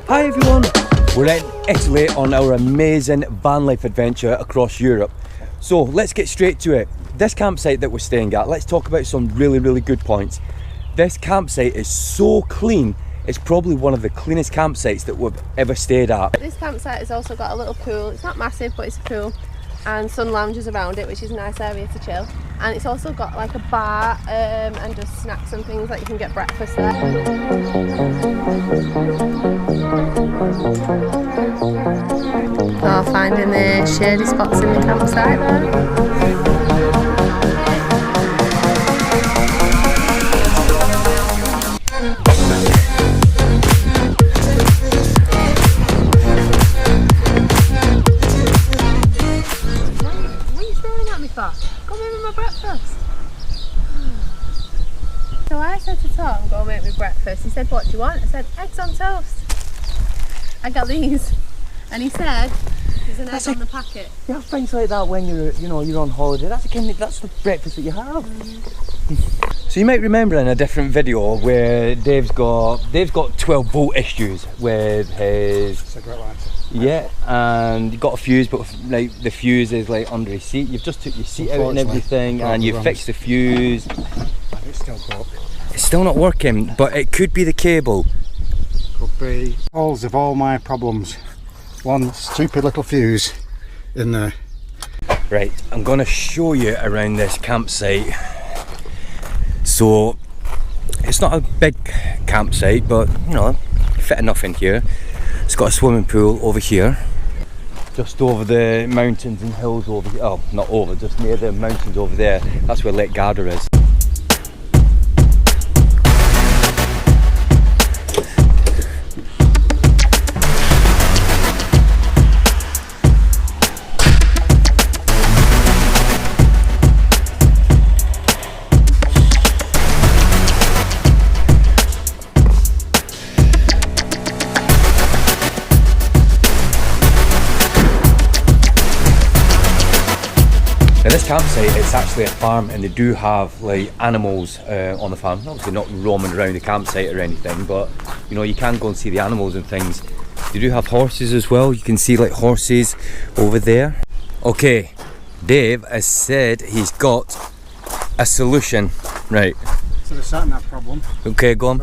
Hi everyone, we're in Italy on our amazing van life adventure across Europe. So let's get straight to it. This campsite that we're staying at, let's talk about some really good points. This campsite is so clean, it's probably one of the cleanest campsites that we've ever stayed at. This campsite has also got a little pool. It's not massive, but it's a pool, and sun lounges around it, which is a nice area to chill. And it's also got like a bar and just snacks and things, like you can get breakfast there. Oh, finding the shady spots in the campsite there. Go make me my breakfast. So I said to Tom, go make me breakfast. He said, what do you want? I said, eggs on toast. I got these. And he said, there's an egg on the packet. You have things like that when you're on holiday. That's the breakfast that you have. So you might remember in a different video where Dave's got 12-volt issues with his cigarette lighter. Yeah, and you got a fuse, but like the fuse is like under his seat. You've just took your seat out and everything, and you fixed the fuse. And it's still broke. It's still not working, but it could be the cable. Could be. Cause of all my problems. One stupid little fuse in there. Right, I'm gonna show you around this campsite. So it's not a big campsite, but you know, fit enough in here. It's got a swimming pool over here, just over the mountains and hills over here. Oh, not over, just near the mountains over there. That's where Lake Garda is. Now this campsite, it's actually a farm, and they do have like animals on the farm. Obviously not roaming around the campsite or anything, but you know, you can go and see the animals and things. They do have horses as well. You can see like horses over there. Okay, Dave has said he's got a solution. Right. So the sat-nav problem. Okay, go on.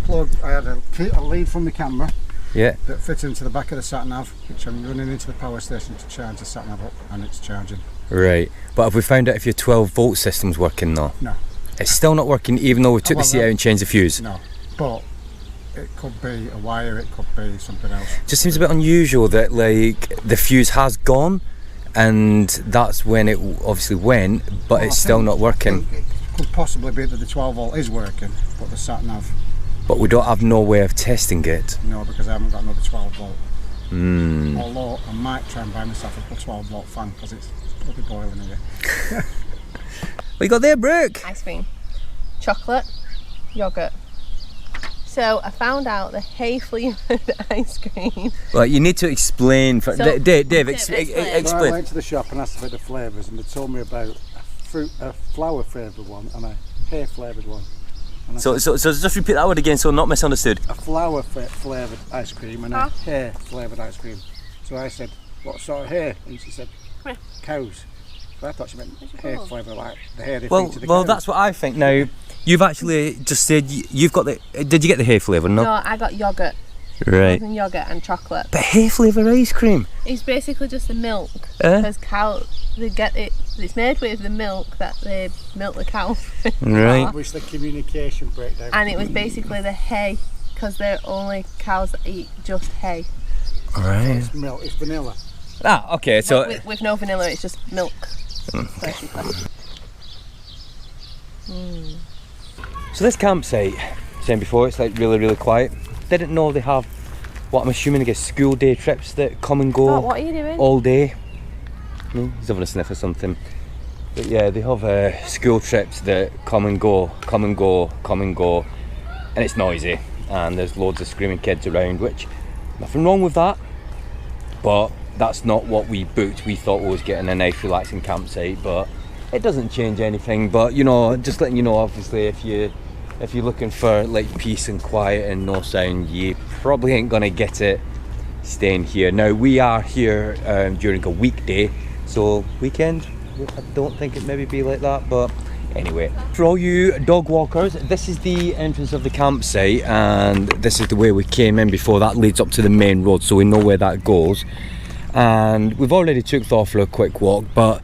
So I had a lead from the camera. Yeah. That fits into the back of the sat-nav, which I'm running into the power station to charge the sat-nav up, and it's charging. Right, but have we found out if your 12-volt system's working though? No. It's still not working even though we took the seat out and changed the fuse? No, but it could be a wire, it could be something else. Just seems a bit unusual that like the fuse has gone and that's when it obviously went, but it's still not working. It could possibly be that the 12-volt is working, but the sat-nav... But we don't have no way of testing it. No, because I haven't got another 12-volt. Although I might try and buy myself a 12-volt fan because it's bloody boiling here. What you got there, Brooke? Ice cream, chocolate, yoghurt. So I found out the hay flavoured ice cream. Well, you need to explain. For, So, Dave, explain. I went to the shop and asked for the flavours, and they told me about a flower flavoured one and a hay flavoured one. So just repeat that word again so not misunderstood. A flower flavoured ice cream and a hair flavoured ice cream. So I said, what sort of hair? And she said, cows. So I thought she meant hair flavour, like the hair they feed to the Well, cows. that's what I think. Now, you've actually just said you've got the... Did you get the hay flavour? No, I got yoghurt. Right. Frozen yoghurt and chocolate. But hay flavour ice cream? It's basically just the milk. Because they get it. It's made with the milk that they milk the cow. Right. I wish the communication breakdown. And it was basically the hay, because they're only cows that eat just hay. Right. It's milk. It's vanilla. Ah, okay. So with no vanilla, it's just milk. So this campsite, saying before, it's like really quiet. Didn't know they have what I'm assuming, I guess, school day trips that come and go. Oh, what are you doing? All day. No, he's having a sniff or something. But yeah, they have school trips that come and go, and it's noisy, and there's loads of screaming kids around, which, nothing wrong with that, but that's not what we booked. We thought we was getting a nice relaxing campsite, but it doesn't change anything. But you know, just letting you know, obviously, if you if you're looking for like peace and quiet and no sound, you probably ain't gonna get it staying here. Now we are here during a weekday, so weekend I don't think it maybe be like that, but anyway, for all you dog walkers, this is the entrance of the campsite, and this is the way we came in before. That leads up to the main road, so we know where that goes. And we've already took Thor for a quick walk, but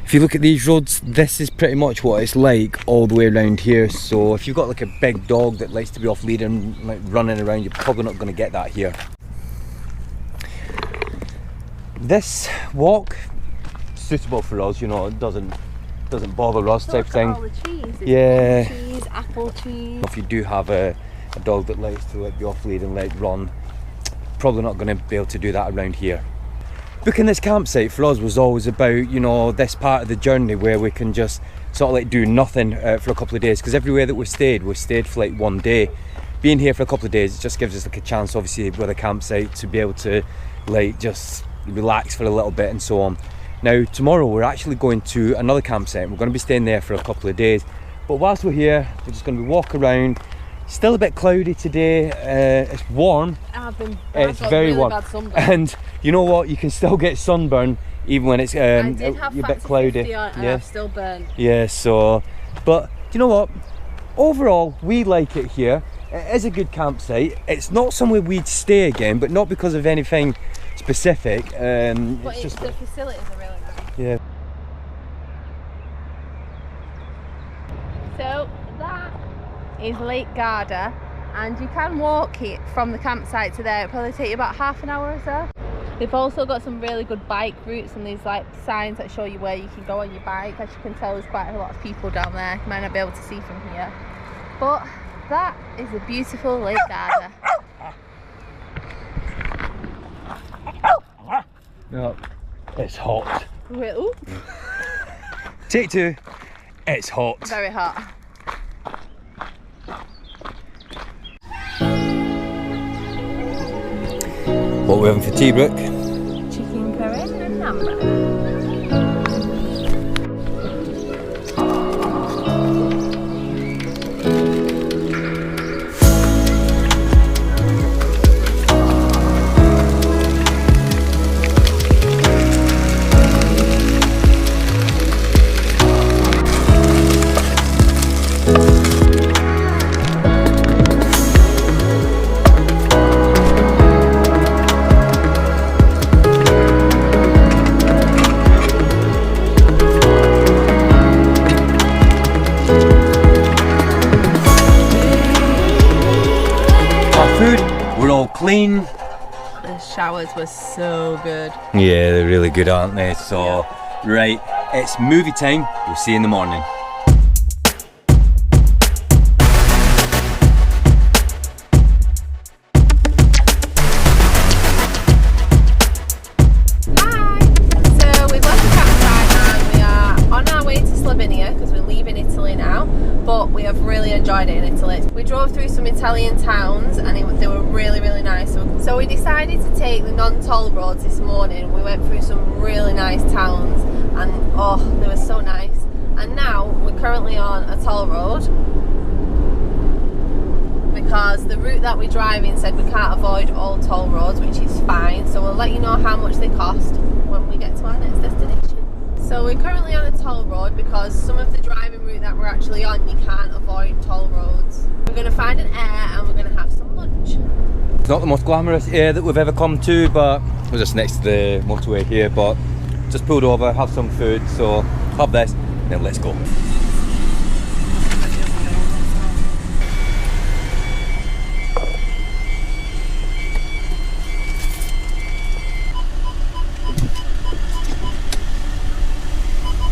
if you look at these roads, this is pretty much what it's like all the way around here. So if you've got like a big dog that likes to be off lead and like running around, you're probably not going to get that here. This walk suitable for us, you know, it doesn't bother us type thing. All the cheese. Yeah. Cheese, apple cheese. If you do have a dog that likes to like be off lead and like run, probably not going to be able to do that around here. Booking this campsite for us was always about, you know, this part of the journey where we can just sort of like do nothing for a couple of days, because everywhere that we stayed for like one day. Being here for a couple of days, it just gives us like a chance, obviously, with a campsite to be able to like just relax for a little bit and so on. Now tomorrow we're actually going to another campsite. We're going to be staying there for a couple of days, but whilst we're here, we're just going to be walking around. Still a bit cloudy today. It's warm. It's very warm, and you know what? You can still get sunburn even when it's a bit cloudy. And I've still burned. Yeah. So, but you know what? Overall, we like it here. It is a good campsite. It's not somewhere we'd stay again, but not because of anything specific. But it's just the facilities are really nice. Yeah. So that is Lake Garda, and you can walk it from the campsite to there. It'll probably take you about half an hour or so. They've also got some really good bike routes, and there's like signs that show you where you can go on your bike. As you can tell, there's quite a lot of people down there. You might not be able to see from here, but that is a beautiful Lake Garda. No, it's hot. Ooh. Take two. It's hot. Very hot. What are we having for tea, Brooke? Chicken curry and naan bread. Clean. The showers were so good. Yeah, they're really good, aren't they? So, right, it's movie time. We'll see you in the morning. Hi! So we've left the campsite and we are on our way to Slovenia because we're leaving Italy now, but we have really enjoyed it in Italy. We drove through some Italian towns and they were really nice. So we decided to take the non-toll roads this morning. We went through some really nice towns and oh, they were so nice. And now we're currently on a toll road because the route that we're driving said we can't avoid all toll roads, which is fine. So we'll let you know how much they cost when we get to our next destination. So we're currently on a toll road because some of the driving route that we're actually on, you can't avoid toll roads. We're going to find an air and we're going to have some lunch. It's not the most glamorous air that we've ever come to, but we're just next to the motorway here, but just pulled over, have some food, so have this, then let's go.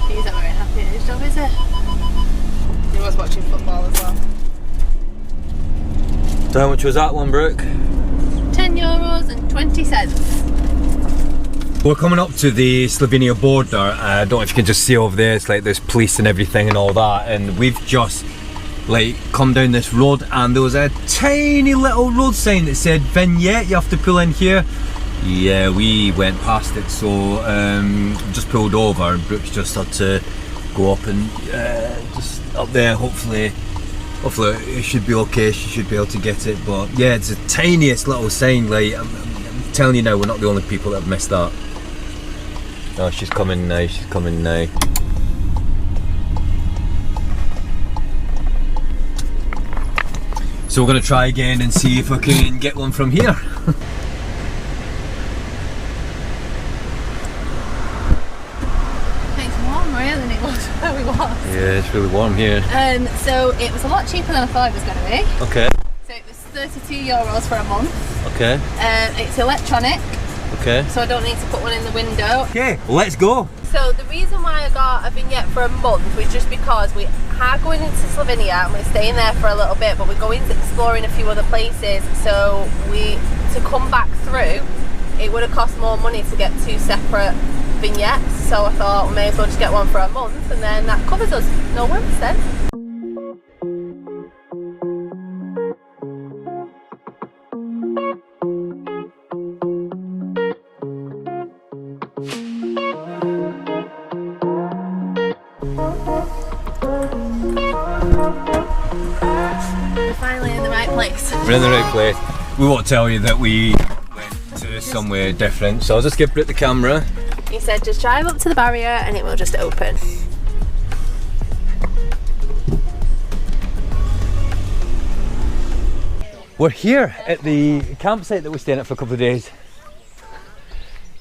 He's not very happy at his job, is he? He was watching football as well. So how much was that one, Brooke? €10.20. We're coming up to the Slovenia border. I don't know if you can just see over there, it's like there's police and everything and all that, and we've just like come down this road and there was a tiny little road sign that said vignette, you have to pull in here. Yeah, we went past it, so just pulled over and Brooks just had to go up and just up there, hopefully hopefully it should be okay, she should be able to get it, but yeah, it's the tiniest little sign, like, I'm telling you now, we're not the only people that have missed that. Oh, she's coming now, she's coming now. So we're going to try again and see if I can get one from here. It's warmer here than it was where we was. Yeah, it's really warm here. So it was a lot cheaper than I thought it was going to be. Okay. So it was €32 for a month. Okay. It's electronic. Okay. So I don't need to put one in the window. Okay, let's go. So the reason why I got a vignette for a month was just because we are going into Slovenia and we're staying there for a little bit, but we're going to exploring a few other places. So to come back through, it would have cost more money to get 2 separate vignettes. So I thought we may as well just get one for a month, and then that covers us. No worries then. Finally in the right place. We're in the right place. We won't tell you that we went to somewhere different, so I'll just give Britt the camera. He said just drive up to the barrier and it will just open. We're here at the campsite that we're staying at for a couple of days.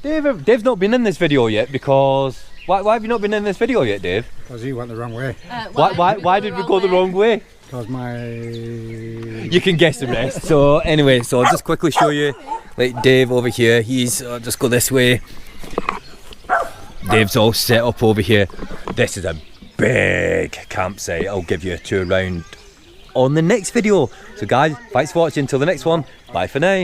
Dave's not been in this video yet because... Why have you not been in this video yet, Dave? Because he went the wrong way. Why did we go the wrong way? Because You can guess the rest. So anyway, so I'll just quickly show you. Like Dave over here, he's just go this way. Dave's all set up over here. This is a big campsite. I'll give you a tour around on the next video. So guys, thanks for watching. Until the next one, bye for now.